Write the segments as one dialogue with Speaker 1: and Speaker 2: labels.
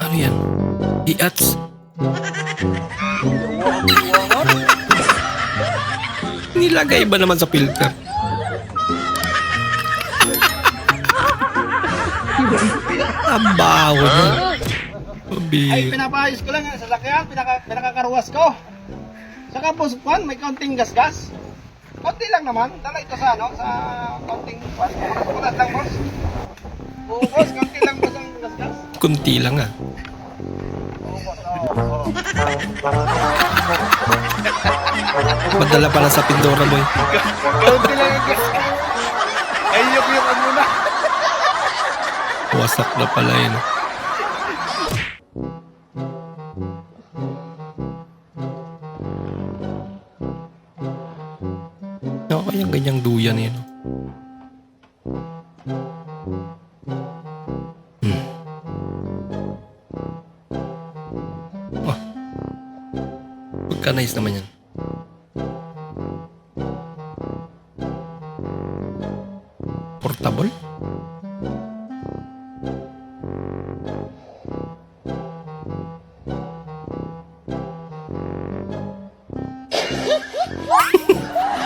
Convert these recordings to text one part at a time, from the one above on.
Speaker 1: Ano yan? Iats? Nilagay ba naman sa filter? Ang baho na.
Speaker 2: Ay, pinapaayos ko lang ang sasakyan, pinakakarwas ko. Saka boss, Juan, may kaunting gas-gas. Konti lang naman, dala ito sa ano, sa kaunting Juan. Kulat lang, boss. Oo, boss, konti lang boss ang gas-gas.
Speaker 1: Kunti lang ah.
Speaker 2: Oo, boss, oo.
Speaker 1: Madala pala sa Pindora boy.
Speaker 2: Konti lang ang gas-gas. Ay, yung ano na.
Speaker 1: Wasak na pala yun. Ano kayang ganyang duyan yun? Oh. Pagka-nice naman yan. Portable?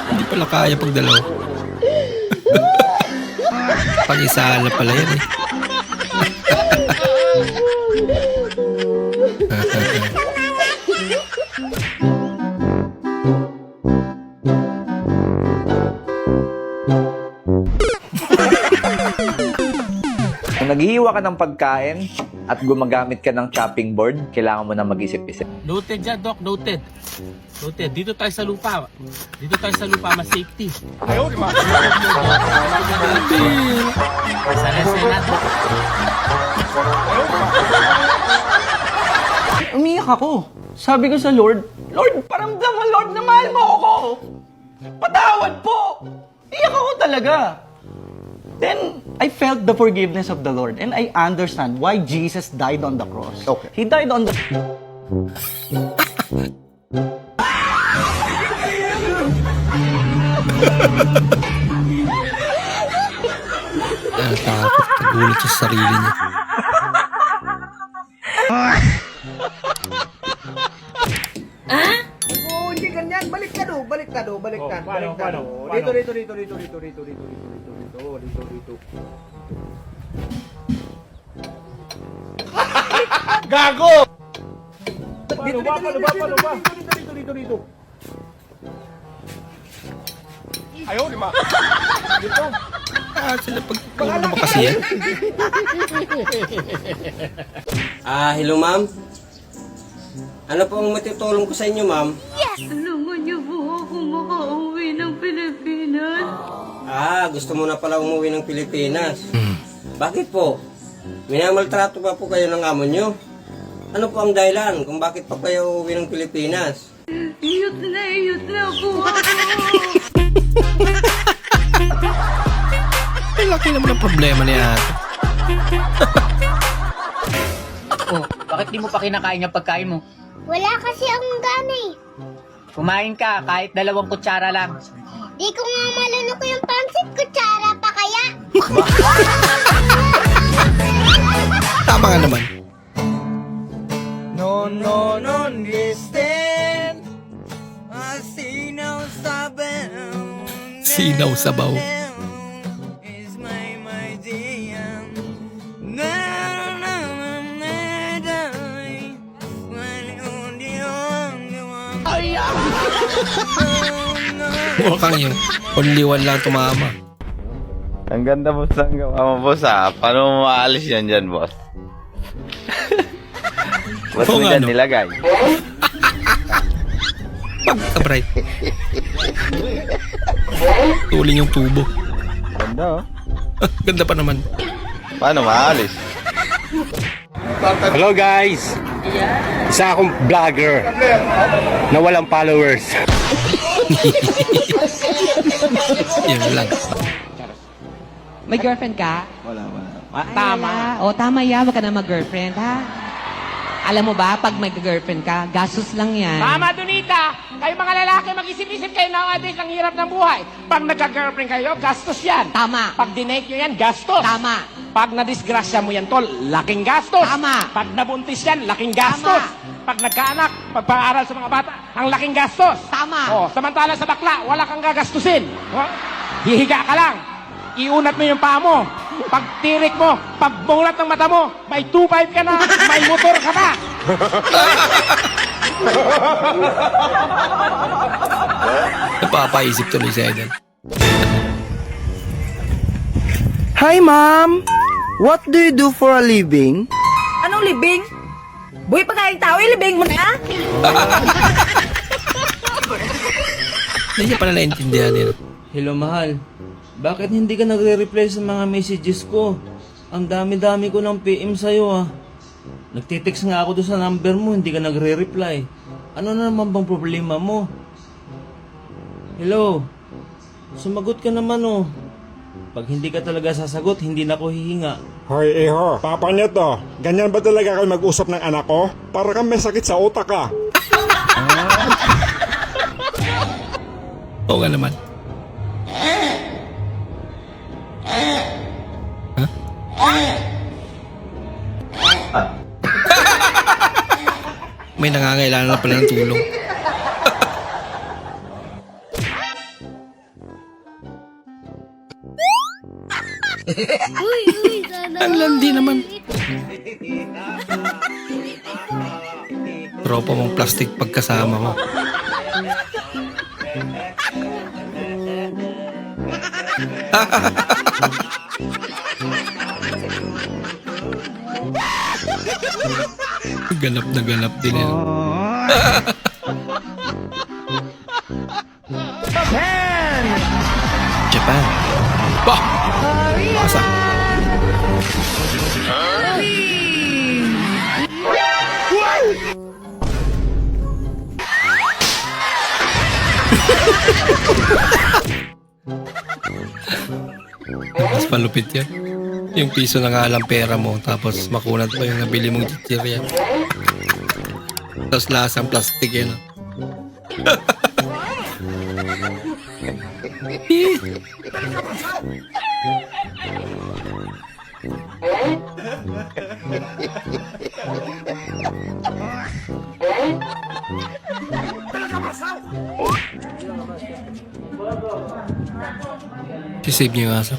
Speaker 1: Hindi pala kaya pag dalawa. Pag-isahan na pala yan eh.
Speaker 3: Kung naghihiwa ka ng pagkain at gumagamit ka ng chopping board, kailangan mo na mag-isip-isip.
Speaker 4: Noted dyan, Doc. Noted. Noted. Dito tayo sa lupa. Dito tayo sa lupa. Mas safety. Ayaw, di ba? Sa resena, Doc.
Speaker 5: Umiyak ako. Sabi ko sa Lord, Lord, paramdam mo, Lord, na mahal mo ako. Patawad po. Iyak ako talaga. Then, I felt the forgiveness of the Lord and I understand why Jesus died on the cross.
Speaker 3: Okay.
Speaker 5: He died on the...
Speaker 1: Takot, nagulat sa sarili niya.
Speaker 2: Oo, hindi ganyan. Balik ka do, balik ka do, balik ka. Balik ka do. Dito, dito, dito, dito, dito, dito, dito, dito, dito. Gago! Dito, dito, dito. Ayaw, lima. Dito.
Speaker 1: Sila pag ano ba kasi yan?
Speaker 6: Hello ma'am. Ano po ang matutulong ko sa inyo, ma'am?
Speaker 7: Tulungan niyo po ako makauwi ng Pilipinas.
Speaker 6: Gusto mo na pala umuwi ng Pilipinas. Bakit po? Minamaltrato pa po kayo ng amo nyo? Ano po ang dahilan kung bakit pa kayo uuwi ng Pilipinas?
Speaker 7: Iyot na po ako.
Speaker 1: Ay, laki naman ang problema niya.
Speaker 8: Oh, bakit di mo pa kinakain yung pagkain mo?
Speaker 7: Wala kasi akong gana eh.
Speaker 8: Kumain ka kahit 2 kutsara lang.
Speaker 7: Di ko nga malunok yung pansit, kutsara pa kaya.
Speaker 1: Tama nga naman.
Speaker 5: No, no, no, listen. Sinaw sabaw.
Speaker 1: Sinaw sabaw.
Speaker 5: Is my jam.
Speaker 1: Mukhang yung only one lang tumama.
Speaker 9: Ang ganda boss ang gawa mo boss ha. Paano mo maalis yan dyan boss? Ba't
Speaker 1: Oo
Speaker 9: mo
Speaker 1: nga,
Speaker 9: dyan
Speaker 1: no?
Speaker 9: nilagay?
Speaker 1: Pagka-bright. Tuling yung tubo.
Speaker 9: Ganda oh.
Speaker 1: Ganda pa naman.
Speaker 9: Paano maalis?
Speaker 4: Hello guys! Isa akong vlogger na walang followers.
Speaker 1: Yan lang.
Speaker 10: May girlfriend ka?
Speaker 9: Wala.
Speaker 10: Tama. O, tama yan. Wag ka na mag-girlfriend, ha?
Speaker 8: Alam mo ba, pag mag-girlfriend ka, gastos lang yan.
Speaker 4: Mama Donita, kayo mga lalaki, mag-isip-isip kayo nowadays ang hirap ng buhay. Pag nagka-girlfriend kayo, gastos yan.
Speaker 8: Tama.
Speaker 4: Pag dinate nyo yan, gastos.
Speaker 8: Tama.
Speaker 4: Pag nadisgrasya mo yan, tol, laking gastos.
Speaker 8: Tama.
Speaker 4: Pag nabuntis yan, laking gastos. Pag nagkaanak, pagpaaral sa mga bata, ang laking gastos.
Speaker 8: Tama.
Speaker 4: Oh, samantala sa bakla, wala kang gagastusin. Oh, hihiga ka lang. Iunat mo yung paa mo. Pag tirik mo, pag bungat ng mata mo, may 2.5 ka na, may motor ka na.
Speaker 1: Napapaisip tuloy si Eden.
Speaker 11: Hi, Mom! What do you do for a living?
Speaker 7: Anong libing? Buhay pagkain tao, ilibing mo na!
Speaker 1: Hindi niya pala naintindihan nila.
Speaker 5: Hello, mahal. Bakit hindi ka nagre-reply sa mga messages ko? Ang dami-dami ko ng PM sa'yo, ah. Nagtitext nga ako doon sa number mo, hindi ka nagre-reply. Ano na naman bang problema mo? Hello? Sumagot ka naman, oh. Pag hindi ka talaga sasagot, hindi na ako hihinga.
Speaker 12: Hoy, Iho, papa niyo to. Ganyan ba talaga kayo mag-usap ng anak ko? Para kang may sakit sa utak ka.
Speaker 1: Oo nga naman. May nangangailangan na pala ng tulong. Ang landi naman. Tropa mong plastic pagkasama mo. Ganap na ganap din yan. Japan. Bah! Masa? Mas malupit yan. Yung piso na nga lang pera mo, tapos makunat pa yung nabili mong chichirya. Tapos lasang plastic yan. Si-save niyo yung aso.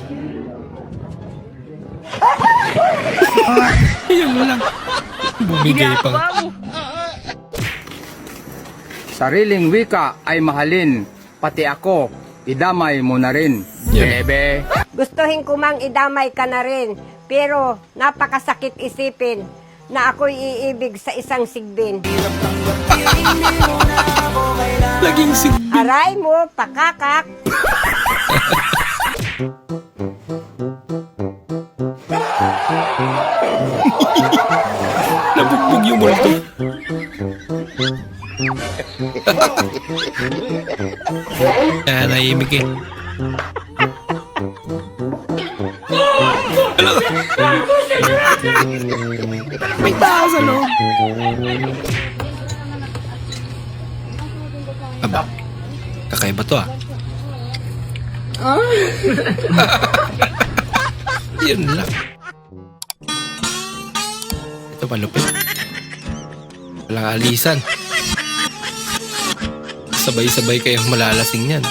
Speaker 1: Yan mo lang. Bumigay pa.
Speaker 11: Sariling wika ay mahalin. Pati ako, idamay mo na rin. Bebe.
Speaker 7: Gustuhin ko mang idamay ka na rin, pero napakasakit isipin na ako'y iibig sa isang sigbin.
Speaker 1: Laging sigbin.
Speaker 7: Aray mo, pakakak.
Speaker 1: Nabugbog yung multo. Kaya naimik eh. May tao sa loob. Aba, kakaiba to ah. Yun lang. Ito malupit. Walang alisan. Sabay-sabay kayong malalasing yan.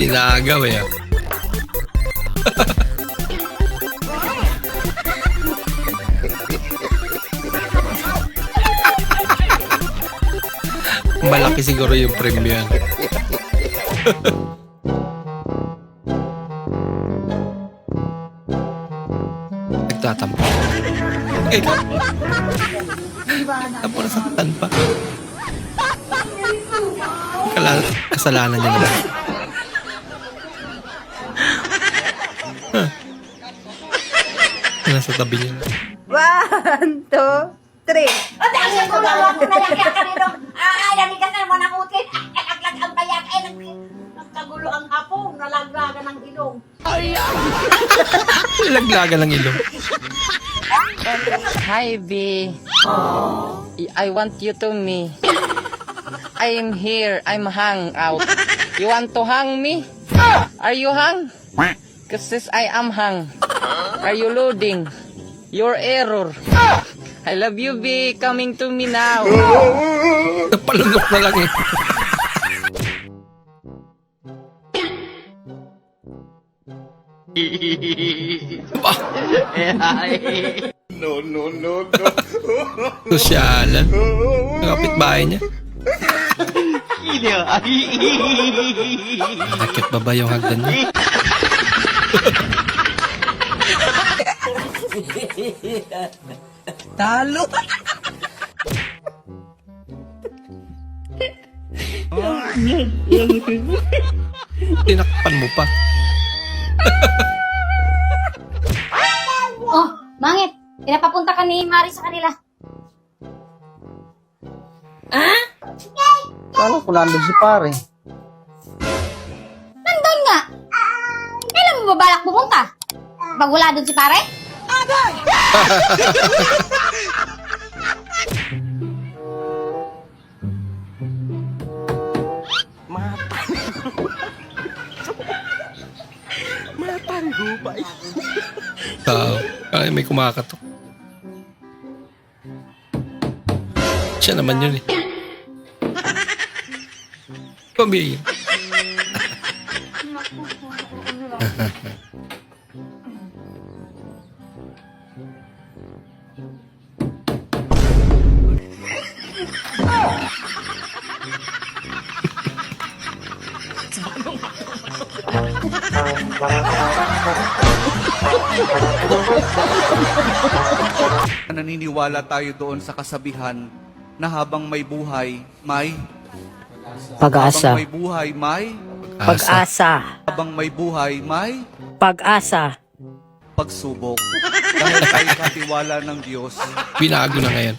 Speaker 1: Pinagaw eh. Malaki siguro yung premium yan. Nagtatampo. Eh, tapos nasaktan pa. Kasalanan niya naman. Nasa tabi niya.
Speaker 7: 1, 2, 3. sa gulo ang hapong, nalaglagan ng ilong.
Speaker 1: Laglaga ng ilong.
Speaker 13: Hi, B. I want you to me. I am here. I'm hang out. You want to hang me? Are you hang? Because I am hang. Are you loading? Your error. I love you, B. Coming to me now.
Speaker 1: Napalunok na lang eh.
Speaker 9: No.
Speaker 1: Sosyalan. Nakapit bahay niya. Nakit ba ba yung hagdan niya?
Speaker 5: Talo!
Speaker 1: Tinakpan mo pa.
Speaker 7: Oh, Mangit, pinapapunta ka ni Mari sa kanila. Ah?
Speaker 5: Kala ko nandun si pare.
Speaker 7: Nandun nga. Kailan mo babalak pumunta? Pag wala doon si pare?
Speaker 1: Ay, may kumakatok. Siya naman yun eh. Pamilya.
Speaker 5: Naniniwala tayo doon sa kasabihan na habang may buhay, may
Speaker 13: Pag-asa.
Speaker 5: habang may buhay, may
Speaker 13: Pag-asa.
Speaker 5: habang may buhay, may
Speaker 13: Pag-asa.
Speaker 5: pagsubok. Dahil tayo katiwala ng Diyos.
Speaker 1: Binago na ngayon.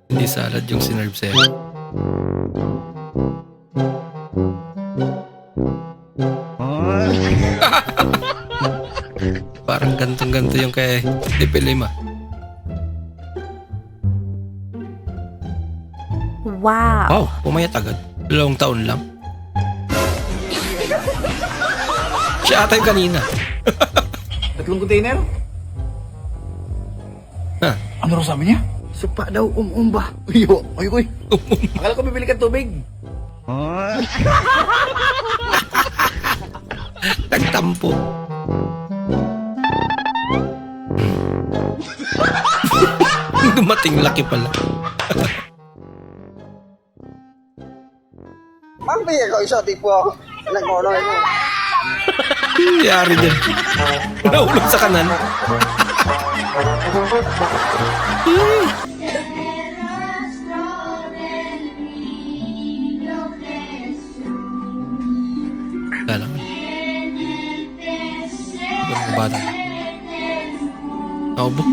Speaker 1: Hindi salad yung sinerve sa'yo. Parang gantong-ganto yung kay Dipilima.
Speaker 13: Wow.
Speaker 1: Wow, pumayat agad. 2 taon lang. Siya ata yung kanina.
Speaker 5: 3 container?
Speaker 1: Ha?
Speaker 5: Ano raw sabi niya? Supa daw, ba? Uyo, uy. Akala ko bibili ka tubig.
Speaker 1: Tagtampo. Dumating laki pala.
Speaker 2: Mampi ako isa tipo nagmonoy mo.
Speaker 1: Yari din. Naulog sa kanan. Kala ko. Ibang bata. Naubo.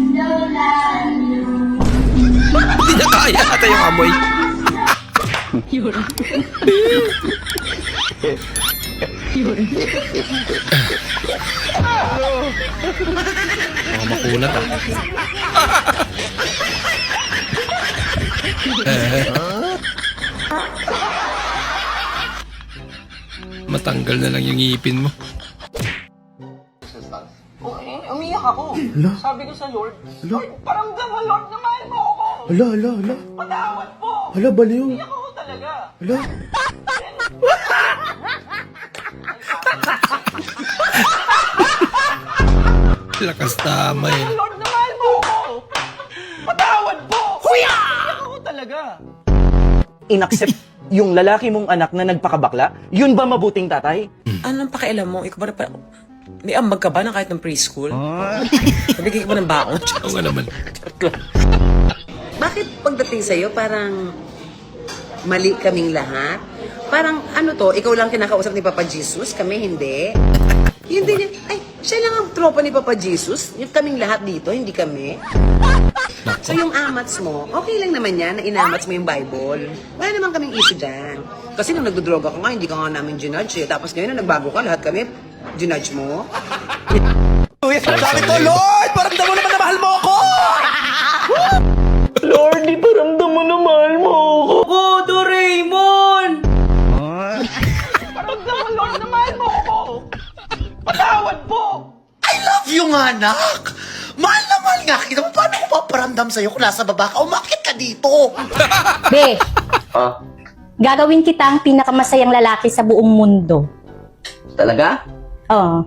Speaker 1: Hindi niya kaya ata yung amoy. Mga makunat ah. Matanggal na lang yung ngipin mo.
Speaker 5: Umiyak ako. Sabi ko sa Lord, Lord, paramdam mo, Lord, na mahal mo ako.
Speaker 2: Hala.
Speaker 5: Patawad po.
Speaker 2: Hala, baliw.
Speaker 5: Umiyak ako talaga.
Speaker 2: Hala.
Speaker 1: Lakas tama eh.
Speaker 5: Lord, na mahal mo ako. Patawad po. Kuya! Umiyak ako talaga.
Speaker 14: Inaccept yung lalaki mong anak na nagpakabakla? Yun ba mabuting tatay?
Speaker 13: Anong pakialam mo? Ikaw ba na may ambag ka ba na kahit ng preschool? Nabigay ka ba ng baon?
Speaker 1: Oo nga naman.
Speaker 13: Bakit pagdating sa'yo parang mali kaming lahat? Parang ano to, ikaw lang kinakausap ni Papa Jesus, kami hindi? Hindi niya, ay,
Speaker 15: Siya lang ang tropa ni Papa Jesus. Yung kaming lahat dito, hindi kami. So yung amats mo, okay lang naman yan na inamats mo yung Bible. Wala naman kaming issue dyan. Kasi nung nagdodroga ka nga, hindi ka nga namin ginudge eh. Tapos ngayon na nagbago ka, lahat kami ginudge mo.
Speaker 14: Sabi ko, Lord, paramdam mo naman na mahal mo ako! Lord, di paramdam mo na mahal mo ako.
Speaker 15: Doraemon!
Speaker 5: Paramdam mo, Lord, na mahal mo ako. Patawad po.
Speaker 16: I love you nga, anak! Mahal na mahal nga kita. Paano ko paparamdam sa'yo kung nasa baba ka? Umakit ka dito!
Speaker 17: Be, gagawin kita ang pinakamasayang lalaki sa buong mundo.
Speaker 6: Talaga?
Speaker 17: Oo.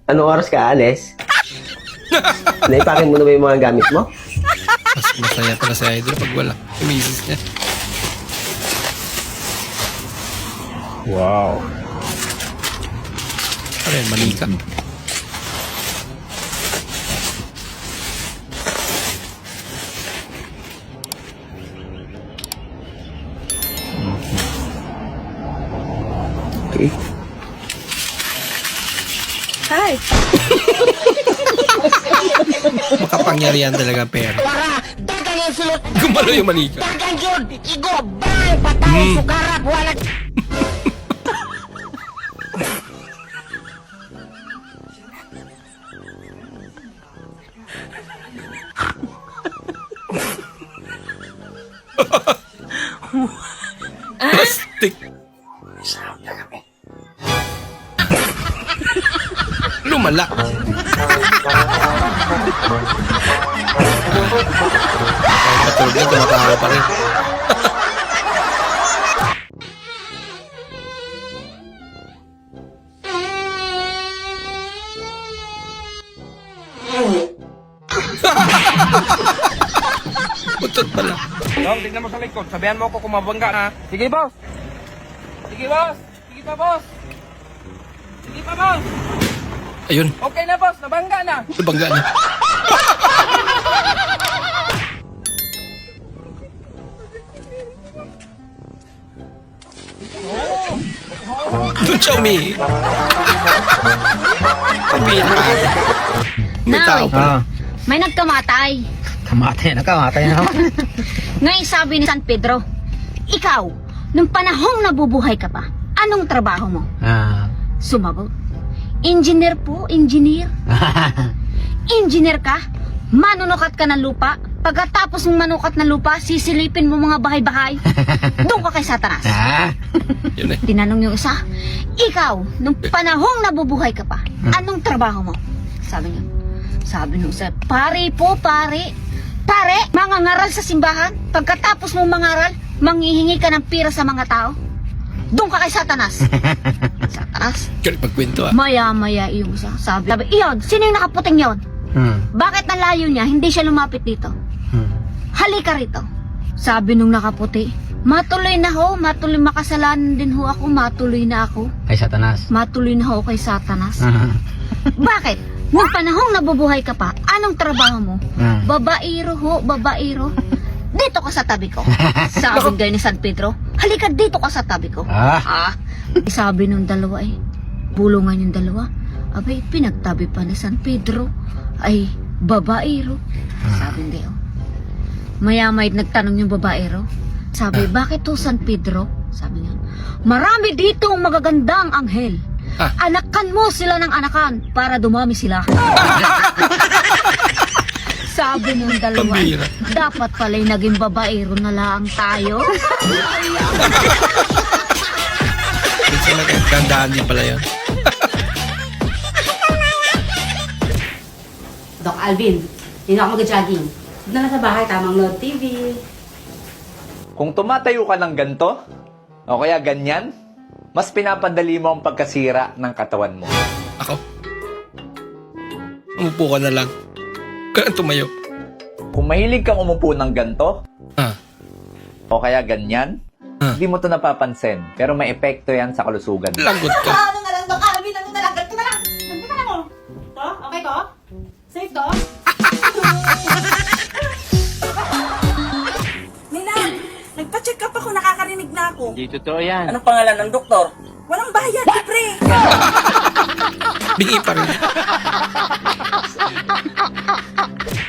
Speaker 6: Anong oras ka alis? Naipakin mo na ba yung mga gamit mo?
Speaker 1: Mas masaya pala si Idol pag wala. Yung misis niya.
Speaker 12: Wow.
Speaker 1: Ano yan, manika.
Speaker 6: Okay.
Speaker 17: Hi.
Speaker 1: Makapangyarihan talaga pera. Gumalo yung manika. Plastic. Lumala. Patulog na, tumatawa pa rin. Butot pala.
Speaker 8: Dong, tignan mo sa likod. Sabihan mo ako kung mabangga na. Sige, boss. Sige, boss. Sige pa, boss. Sige pa, boss.
Speaker 1: Ayun,
Speaker 8: Okay na, boss. Nabangga na.
Speaker 1: nabangga na. Doon siya umihi. Pabira ka. May tao pa.
Speaker 17: May nagkamatay.
Speaker 8: Nakamatay na naman.
Speaker 17: Ngayon sabi ni San Pedro, ikaw, nung panahong nabubuhay ka pa, anong trabaho mo? Sumagot, engineer po, engineer. Engineer ka? Manunukat ka ng lupa? Pagkatapos mong manukat ng lupa, sisilipin mo mga bahay-bahay. Doon ka kay Satanas.
Speaker 1: Yun eh.
Speaker 17: Tinanong yung isa, ikaw, nung panahong nabubuhay ka pa, anong trabaho mo? Sabi nung isa, pare po, pare. Pare, mangangaral sa simbahan. Pagkatapos mong mangaral, manghihingi ka ng pira sa mga tao. Doon ka kay Satanas. Satanas?
Speaker 1: Galing pagkwento ah.
Speaker 17: Maya-maya yung isa. Sabi, iyon, sino yung nakaputing yon? Bakit nalayo niya, hindi siya lumapit dito? Halika rito. Sabi nung nakaputi, matuloy na ho, matuloy makasalanan din ho ako, matuloy na ako.
Speaker 8: Kay Satanas.
Speaker 17: Matuloy na ho kay Satanas. Bakit? Nung panahong nabubuhay ka pa, anong trabaho mo? Babairo ho, babairo. Dito ka sa tabi ko. Sabi ngayon ni San Pedro, halika dito ka sa tabi ko. Sabi nung dalawa bulungan yung dalawa. Abay, pinagtabi pa ni San Pedro. Ay, babairo. Sabi ngayon. Maya-may nagtanong yung babaero. Sabi, bakit to San Pedro? Sabi niya, marami dito magagandang anghel. Anakan mo sila ng anakan para dumami sila. Sabi nung dalawa,
Speaker 1: Pambira.
Speaker 17: dapat pala'y naging babaero na lang tayo.
Speaker 1: Minsan nagkandaan din pala yan.
Speaker 18: Doc Alvin, hindi na ako mag-jogging. Doon na lang sa bahay, tamang Lord TV.
Speaker 3: Kung tumatayo ka ng ganito, o kaya ganyan, mas pinapadali mo ang pagkasira ng katawan mo.
Speaker 1: Ako? Umupo ka na lang. Kaya tumayo.
Speaker 3: Kung mahilig kang umupo ng ganito,
Speaker 1: Ah.
Speaker 3: o kaya ganyan, hindi mo to napapansin. Pero may epekto yan sa kalusugan.
Speaker 1: Lagot ka.
Speaker 18: Ano na lang, Doc Alvin, ano na lang, ganito na lang. Ganito na lang mo. To? Okay to? Safe to? Nina, nagpa-check up ako, nakakarinig na ako.
Speaker 6: ko.
Speaker 5: Hindi totoo yan.
Speaker 6: Anong pangalan ng doktor? Walang bayad, pre.
Speaker 1: Bingi pa rin.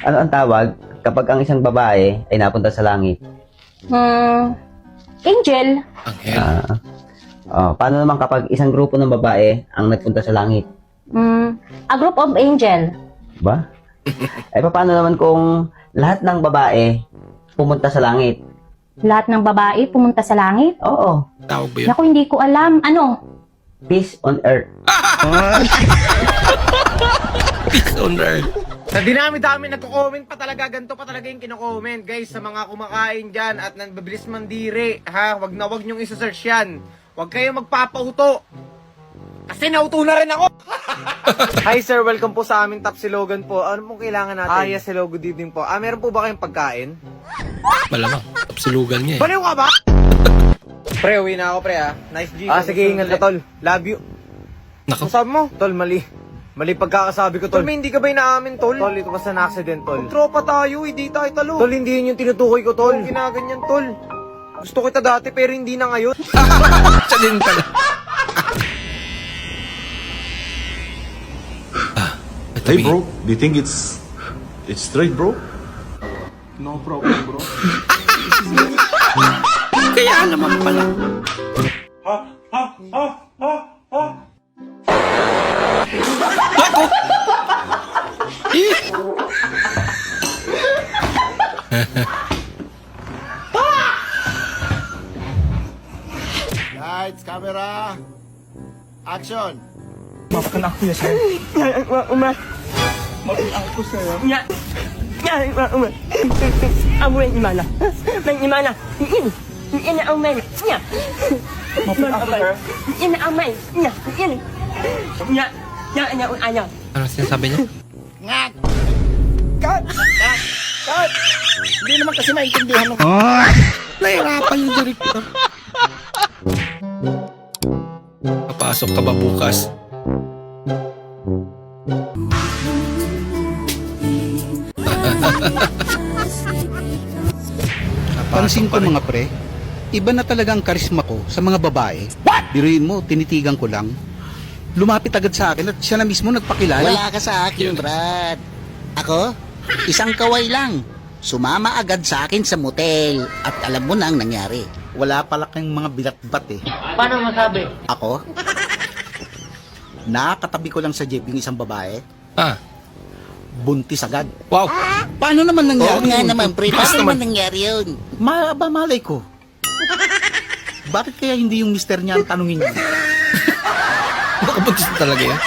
Speaker 19: Ano ang tawag kapag ang isang babae ay napunta sa langit?
Speaker 17: Angel.
Speaker 19: Paano naman kapag isang grupo ng babae ang nagpunta sa langit?
Speaker 17: A group of angel.
Speaker 19: Ba? Paano naman kung lahat ng babae pumunta sa langit?
Speaker 17: Lahat ng babae pumunta sa langit?
Speaker 19: Oo.
Speaker 1: Tawag ba yun?
Speaker 17: Naku, hindi ko alam. Ano?
Speaker 19: Peace on earth.
Speaker 1: Peace on earth.
Speaker 8: Sa dinami-dami nagko-comment pa talaga, ganito pa talaga yung kino-comment. Guys, sa mga kumakain dyan at nababilis mandiri, ha, wag nyong isa-search yan. Wag kayo magpapauto. Kasi nauto na rin ako. Hi sir, welcome po sa aming Tapsilogan po. Ano pong kailangan natin? Yes, hello, good evening po. Meron po ba kayong pagkain?
Speaker 1: Malamang. Tapsilugan niya eh.
Speaker 8: Baliw ka ba? Pre, uwi na ako pre ha. Nice G. Sige, ingat ka tol. Love you.
Speaker 1: Naku.
Speaker 8: Sabi mo? Tol, mali. Mali pagkakasabi ko, tol. Tol, hindi ka ba inaamin, tol? Tol, ito basta na accident, tol. Tropa tayo, hindi tayo talo. Tol, hindi yun yung tinutukoy ko, tol. Ginaganyan, tol. Gusto kita dati, pero hindi na ngayon.
Speaker 1: Siya din pala.
Speaker 20: Hey bro, do you think it's straight, bro?
Speaker 12: No problem, bro.
Speaker 1: Kaya naman pala.
Speaker 2: Lights, camera, action!
Speaker 5: Mapakan ako ya sa'yo. Mapakan ako sa'yo.
Speaker 13: Amoy imana. May imana. Ina amay. Nya.
Speaker 5: Mapakan ako sa'yo.
Speaker 13: Ina amay. Nya. Ina. Nya. Nya nya anya.
Speaker 1: Ano sinasabi niya?
Speaker 2: Ngat! Cut! Cut! Hindi naman kasi maintindihan mo.
Speaker 1: Nahirapan yung director. Papasok ka ba bukas?
Speaker 11: Pansin ko mga pre, iba na talaga ang karisma ko sa mga babae. Biruin mo, tinitigan ko lang. Lumapit agad sa akin at siya na mismo nagpakilala.
Speaker 16: Wala ka sa akin, Brad. Ako, isang kaway lang. Sumama agad sa akin sa motel at alam mo na ang nangyari.
Speaker 11: Wala pala kang mga bilatbat eh.
Speaker 13: Paano masabi?
Speaker 11: Ako, nakakatabi ko lang sa jeep yung isang babae. Buntis agad.
Speaker 1: Wow!
Speaker 11: Paano naman nangyari
Speaker 16: Oo nga
Speaker 11: yun?
Speaker 16: naman, pre. Paano naman nangyari yun?
Speaker 11: Malay ko. Bakit kaya hindi yung mister niya ang tanungin niya?
Speaker 1: Baka buntis na talaga yan.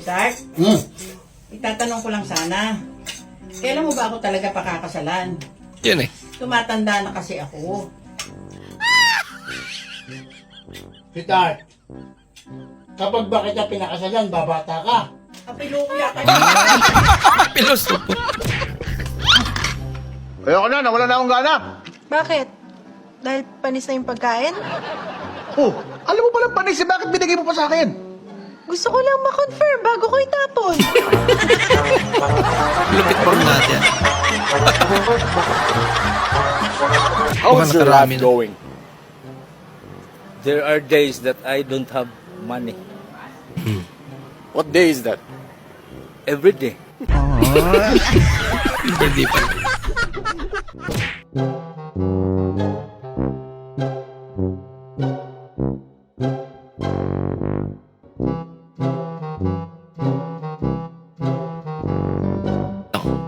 Speaker 15: Isaac? Itatanong ko lang sana. Kailan mo ba ako talaga pakakasalan?
Speaker 1: Yan eh.
Speaker 15: Tumatanda na kasi ako.
Speaker 2: Sweetheart, kapag ba kita pinakasalan, babata ka.
Speaker 15: Kapilo ko yata.
Speaker 1: Pilosopo.
Speaker 2: Ayoko na, nawala na akong gana.
Speaker 18: Bakit? Dahil panis na yung pagkain?
Speaker 2: Oh, alam mo palang panis, bakit binigay mo pa sa akin?
Speaker 18: Gusto ko lang ma-confirm bago ko itapon.
Speaker 1: Lupit pa rin natin.
Speaker 3: How's your life
Speaker 1: nakarami na.
Speaker 3: going? There are days that I don't have money.
Speaker 2: What day is that?
Speaker 3: Every day.
Speaker 1: Hindi pa.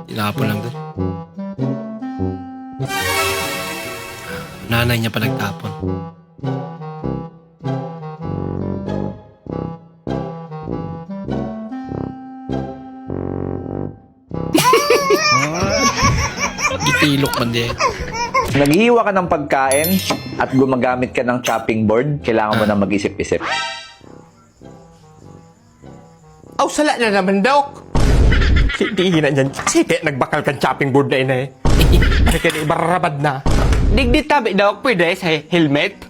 Speaker 1: Tinapon lang doon. Nanay niya pa nagtapon. Itilok man din.
Speaker 3: Naghihiwa ka ng pagkain at gumagamit ka ng chopping board, kailangan mo na mag-isip-isip.
Speaker 4: Aw, sala na naman, Dok. Hindi na dyan. Sige, nagbakal kang chopping board na ina eh. Kaya ibarabad na. Digdi tabi, Dok. Pwede sa helmet?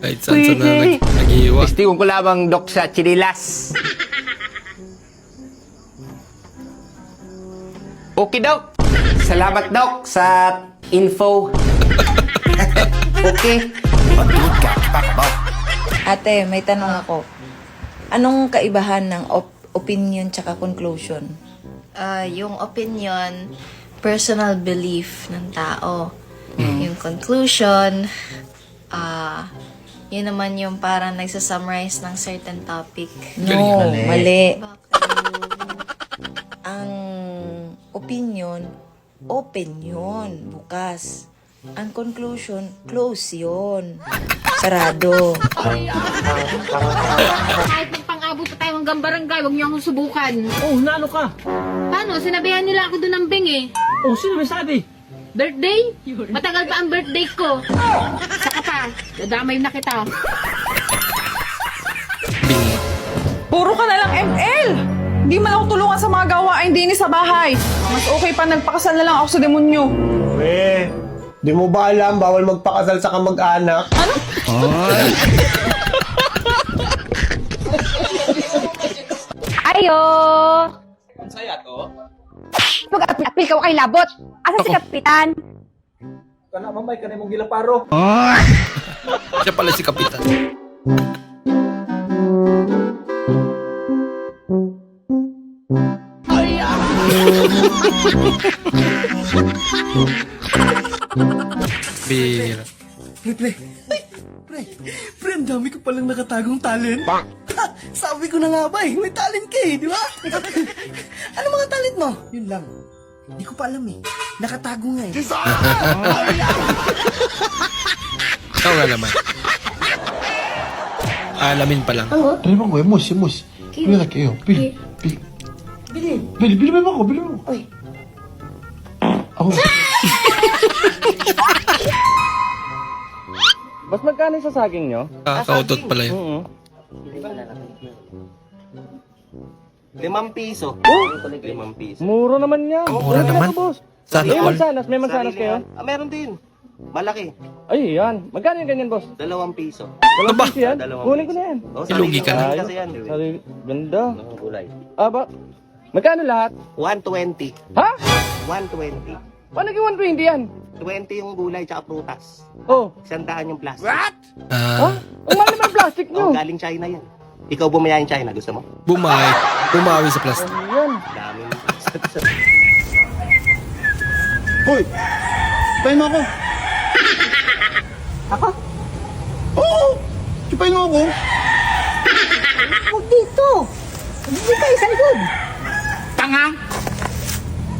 Speaker 1: Kahit saan na naghihiwa.
Speaker 4: Istiwan ko lamang, Dok, sa chinilas. Okay, Dok.
Speaker 8: Salamat, Doc, sa info. Okay.
Speaker 21: Ate, may tanong ako. Anong kaibahan ng opinion tsaka conclusion?
Speaker 22: Yung opinion, personal belief ng tao. Yung conclusion, yun naman yung parang nagsasummarize ng certain topic.
Speaker 21: No, mali. Ang opinion, open yun, bukas. Ang conclusion, close yun. Sarado.
Speaker 17: Kahit pang-abot pa tayo hanggang barangay, huwag niyo akong subukan.
Speaker 4: Oh, nalo ka.
Speaker 17: Paano? Sinabihan nila ako doon ng Bing eh.
Speaker 4: Oh, sino may sabi?
Speaker 17: Birthday? Matagal pa ang birthday ko. Saka pa, dadamay na kita.
Speaker 23: Puro ka na lang ML! Hindi man ako tulungan sa mga gawain din sa bahay. Mas okay pa nagpakasal na lang ako sa demonyo.
Speaker 2: Di mo ba alam, bawal magpakasal sa kamag-anak?
Speaker 23: Ano?
Speaker 18: Ayo!
Speaker 5: Ang saya to.
Speaker 18: Mag-apil ka kay labot. Asa si Kapitan?
Speaker 5: Kana mamay ka na mong gilaparo.
Speaker 1: Siya pala si Kapitan. Bira.
Speaker 5: Pre, ang dami ko palang nakatagong talent. Sabi ko na nga ba may talent ka di ba? Ano mga talent mo? Yun lang. Hindi ko pa alam Nakatago nga
Speaker 1: Ikaw nga naman. Alamin pa lang.
Speaker 12: Ano ba ko? Mus. Bili na kayo. Bili. Bili mo ako. Ako.
Speaker 5: Mas magkano sa saging nyo?
Speaker 1: Kakautot pala yun.
Speaker 6: 5 piso. 5 piso.
Speaker 5: Muro naman yan.
Speaker 1: Mura naman. Sana
Speaker 5: May
Speaker 1: all.
Speaker 5: mansanas, may mansanas
Speaker 6: Sarili
Speaker 5: kayo?
Speaker 6: yan. Meron din. Malaki.
Speaker 5: Ay, yan. Magkano yung ganyan, boss?
Speaker 6: 2 piso.
Speaker 5: Dalawang piso yan?
Speaker 6: Dalawang
Speaker 5: Kunin ko
Speaker 6: piso.
Speaker 5: na yan.
Speaker 1: Ilugi ka na.
Speaker 6: Sarili kasi yan.
Speaker 5: Sarili. Ganda.
Speaker 6: Gulay.
Speaker 5: Ba? Magkano lahat?
Speaker 6: 120.
Speaker 5: Ha?
Speaker 6: 120.
Speaker 5: Paano naging 120 yan?
Speaker 6: 20 yung gulay tsaka prutas.
Speaker 5: Oh.
Speaker 6: 100 yung plastic.
Speaker 5: What? Ang mahal naman plastic nyo.
Speaker 6: Galing China yan. Ikaw bumaya yung China, gusto mo?
Speaker 1: Bumawi sa plastic.
Speaker 5: Yan.
Speaker 6: Dami mo.
Speaker 11: Hoy! Chupain mo ako!
Speaker 15: Ako?
Speaker 11: Oo! Chupain mo ako!
Speaker 15: Huwag dito. Hindi kayo sa likod.
Speaker 11: Tanga!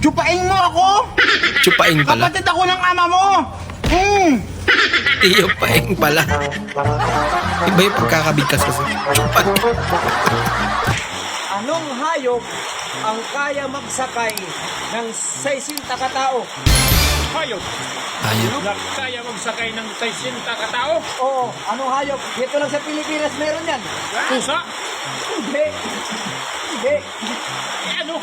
Speaker 11: Chupain mo ako!
Speaker 1: Chupain pala.
Speaker 11: Kapatid ako ng ama mo!
Speaker 1: Tiyo paing pala. Iba yung pagkakabigkas kasi. Chupan.
Speaker 5: Anong hayop ang kaya magsakay ng 60 katao? Hayop.
Speaker 1: Hayop?
Speaker 5: Na kaya magsakay ng 60 katao? Oo. Anong hayop? Dito lang sa Pilipinas meron yan. Pusa? Hindi. Ano?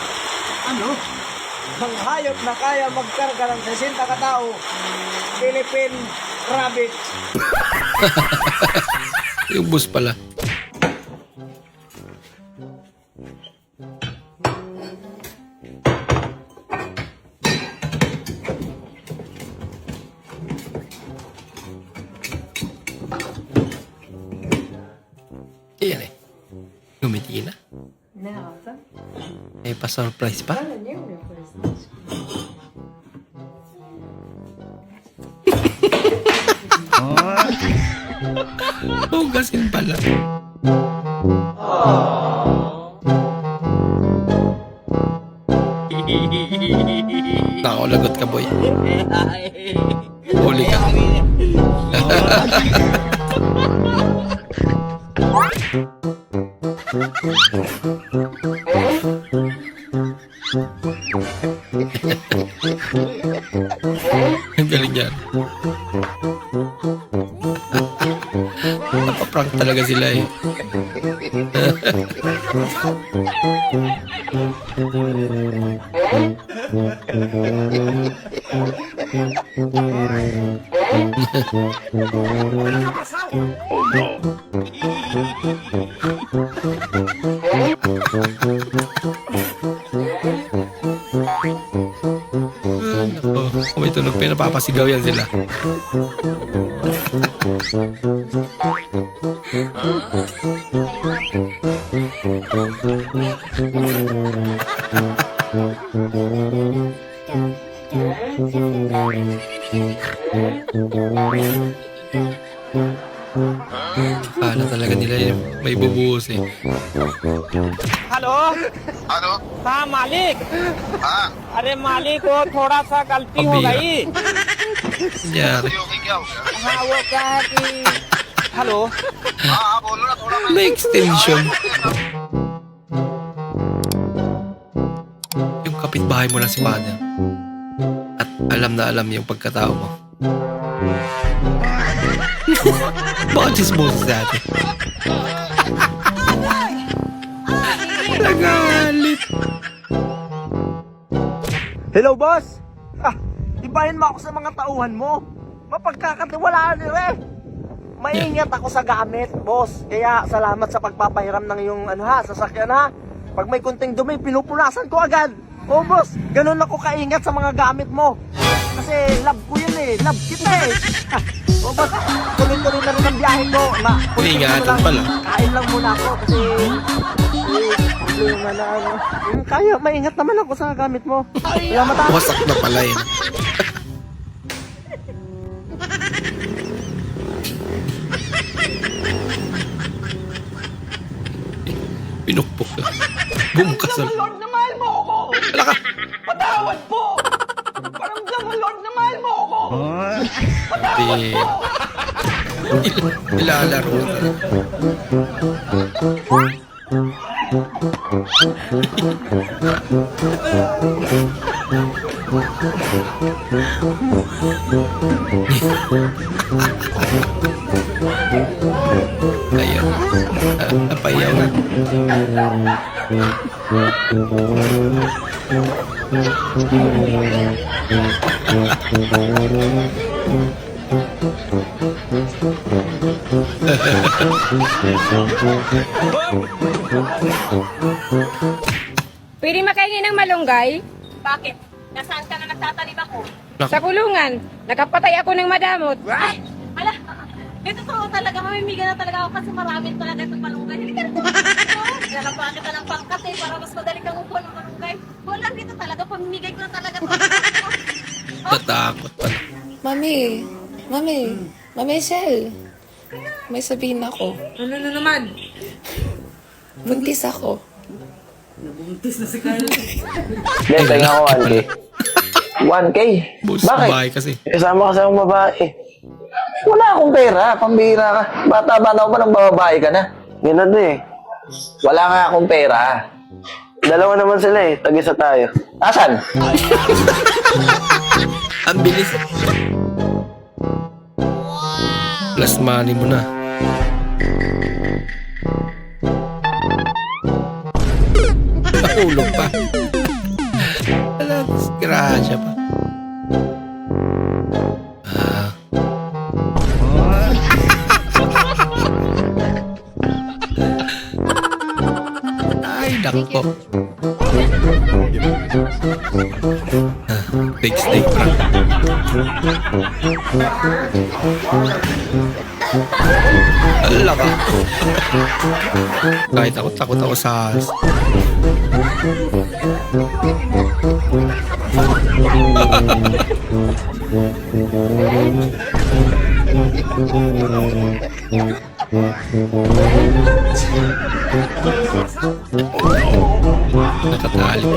Speaker 5: Ang hayop na kaya magkarga ng 60 katao, Philippine rabbit.
Speaker 1: Yung bus pala. Iyan Gumiti na. May pa-surprise pa? Hugasin pala. Nako, lagot ka, boy. Huli ka. Ang galing yan. Napaprank talaga sila eh. Tunog pa napapasigaw yan sila. Akala talaga nila yung may bubuhos eh.
Speaker 4: Hello hello हाँ मालिक हाँ अरे मालिक वो थोड़ा सा गलती हो गई
Speaker 1: Nangyari.
Speaker 4: हाँ वो क्या है कि hello
Speaker 1: May extension. Yung kapitbahay mo lang si Mother. At alam na alam yung pagkatao mo. Bakit chismosis dati? Nagalit.
Speaker 8: Hello, boss! Ibahin mo ako sa mga tauhan mo. Mapagkakatiwalaan nyo eh. Maingat ako sa gamit, boss. Kaya salamat sa pagpapahiram ng iyong sasakyan ha. Pag may kunting dumi, pinupunasan ko agad. Oh, boss, ganun ako kaingat sa mga gamit mo. Kasi love ko yun eh. Love kita eh. Oh, boss, tuloy-tuloy na rin ang biyahe ko.
Speaker 1: Ingatan pala.
Speaker 8: Kain lang muna ako kasi... Kaya, maingat naman ako sa gamit mo. Salamat ha.
Speaker 1: Wasak na pala yun. Pinukpok ka. Bumukasal.
Speaker 5: Paramdam mo, Lord, na mahal mo ako! Patawad po! Paramdam mo, Lord, na mahal mo ako! Patawad po!
Speaker 1: Ilalaro na. Ayan. Napayaw na.
Speaker 7: Pwede makahingi ng malunggay? Bakit? Nasaan ka na nagtatalib ako? Sa kulungan. Nakapatay ako ng madamot. Ay! Ala! Ito totoo talaga. Mamimiga na talaga ako kasi marami talaga itong malunggay. Hindi ka na ito. Nalapakan kita ng pangkat eh para mas madali kang upo ng malunggay. Wala dito talaga. Pamimigay ko na talaga ito.
Speaker 1: Natakot pala.
Speaker 21: Mami Shell. May sabihin ako.
Speaker 7: Ano na naman?
Speaker 21: Buntis ako.
Speaker 7: Nabuntis na si Carlo.
Speaker 14: Hindi, tayo ako 1K. 1K?
Speaker 1: Bus
Speaker 14: Bakit?
Speaker 1: bahay kasi.
Speaker 14: Kasama kasi akong babae. Wala akong pera, pambira ka. Bata-bata ko pa nang bababae ka na. Ganun eh. Wala nga akong pera. Dalawa naman sila eh, tag-isa tayo. Asan?
Speaker 1: Ang bilis. Plus money mo na. Nahulog pa. Wala, disgrasya pa. Ay, nako. Big steak prank. Ala ka. Kahit ako, takot ako sa nakatali pa.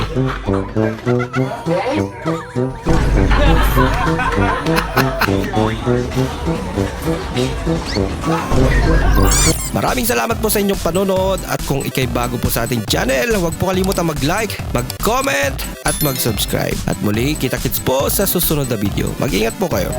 Speaker 1: Maraming salamat po sa inyong panonood at kung ikay bago po sa ating channel, huwag po kalimutan mag-like, mag-comment at mag-subscribe. At muli, kita-kits po sa susunod na video. Mag-ingat po kayo.